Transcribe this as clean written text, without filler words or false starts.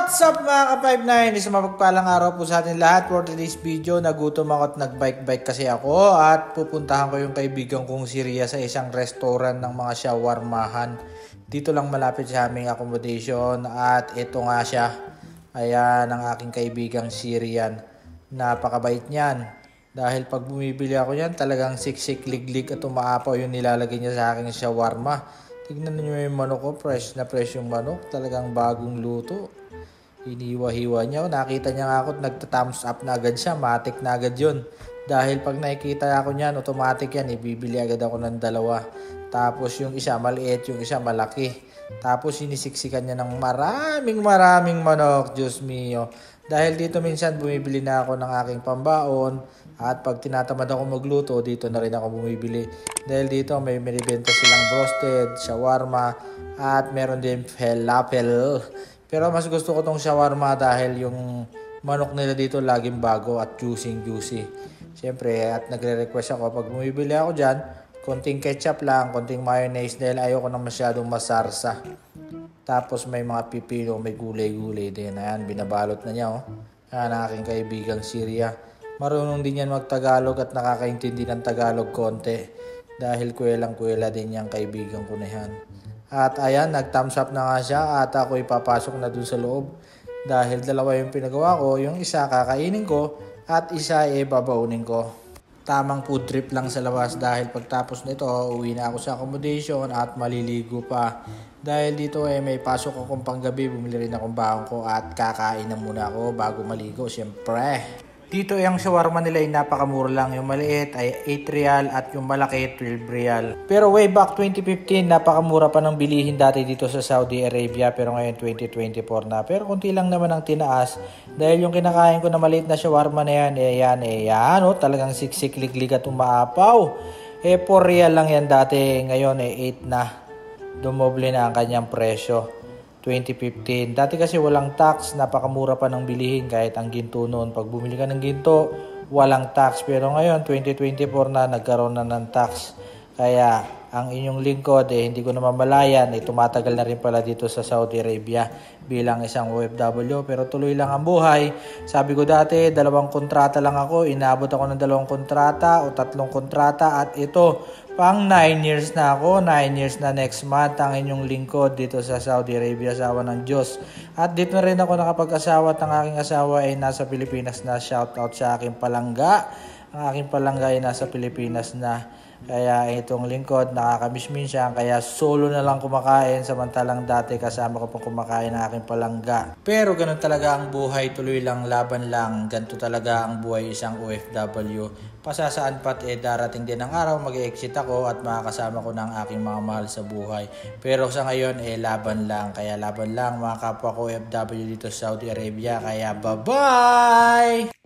What's up mga ka-59? Isang mapagpalang araw po sa atin lahat. For today's video, nagutom ako at nag-bike kasi ako at pupuntahan ko yung kaibigan kong si Ria sa isang restaurant ng mga shawarmahan. Dito lang malapit sa aming accommodation at ito nga siya. Ayan ang aking kaibigang si Rian. Napakabait niyan. Dahil pag bumibili ako niyan, talagang siksik, liglig at umaapaw yung nilalagay niya sa aking shawarma. Tignan niyo yung manok ko, fresh na fresh yung manok. Talagang bagong luto. Hiniwa-hiwa niya. Nakita niya nga ako at nagta-thumbs up na agad siya. Matik na agad yun. Dahil pag nakikita ako niyan, automatic yan. Ibibili agad ako ng dalawa. Tapos yung isa maliit, yung isa malaki. Tapos sinisiksikan niya ng maraming manok. Diyos mio. Dahil dito minsan bumibili na ako ng aking pambaon. At pag tinatamad ako magluto, dito na rin ako bumibili. Dahil dito may binibenta silang broasted, shawarma, at meron din falafel. Pero mas gusto ko tong shawarma dahil yung manok nila dito laging bago at juicy. Siyempre, at nagre-request ako pag bumibili ako dyan, konting ketchup lang, konting mayonnaise dahil ayoko na masyadong masarsa. Tapos may mga pipino, may gulay-gulay din. Ayan, binabalot na niya. Oh. Ayan ang aking kaibigang Syria. Marunong din yan magtagalog at nakakaintindi ng Tagalog konti. Dahil kuwelang-kuwela din yung kaibigan ko na yan. At ayan, nag-thumbs up na nga siya at ako ipapasok na dun sa loob. Dahil dalawa yung pinagawa ko, yung isa kakainin ko at isa babaunin ko. Tamang food trip lang sa labas dahil pagtapos nito, uwi na ako sa accommodation at maliligo pa. Dahil dito may pasok akong panggabi, bumili rin akong baon ko at kakain na muna ako bago maligo, syempre. Dito yung shawarma nila ay napakamura lang. Yung maliit ay 8 real at yung malaki 12 real. Pero way back 2015, napakamura pa ng bilihin dati dito sa Saudi Arabia. Pero ngayon 2024 na. Pero konti lang naman ang tinaas. Dahil yung kinakain ko na maliit na shawarma na yan, talagang siksik, liglig at umaapaw. 4 real lang yan dati. Ngayon 8 na. Dumoble na ang kanyang presyo. 2015. Dati kasi walang tax, napakamura pa ng bilihin kahit ang ginto noon. Pag bumili ka ng ginto, walang tax. Pero ngayon, 2024 na, nagkaroon na ng tax. Kaya, ang inyong lingkod, hindi ko naman malayan, tumatagal na rin pala dito sa Saudi Arabia bilang isang OFW. Pero tuloy lang ang buhay. Sabi ko dati, 2 kontrata lang ako. Inabot ako ng 2 kontrata o 3 kontrata. At ito, pang 9 years na ako. 9 years na next month ang inyong lingkod dito sa Saudi Arabia, asawa ng Diyos. At dito na rin ako nakapag-asawa at ang aking asawa ay nasa Pilipinas na. Shout out sa aking palangga. Ang aking palangga ay nasa Pilipinas na. Kaya itong lingkod, nakakamiss minsan. Kaya solo na lang kumakain. Samantalang dati kasama ko pang kumakain ng aking palangga. Pero ganun talaga ang buhay. Tuloy lang, laban lang. Ganito talaga ang buhay isang OFW. Pasasaan pat darating din ang araw. Mag-exit ako at makakasama ko ng aking mga mahal sa buhay. Pero sa ngayon laban lang. Kaya laban lang mga kapwa ko OFW dito sa Saudi Arabia. Kaya bye-bye!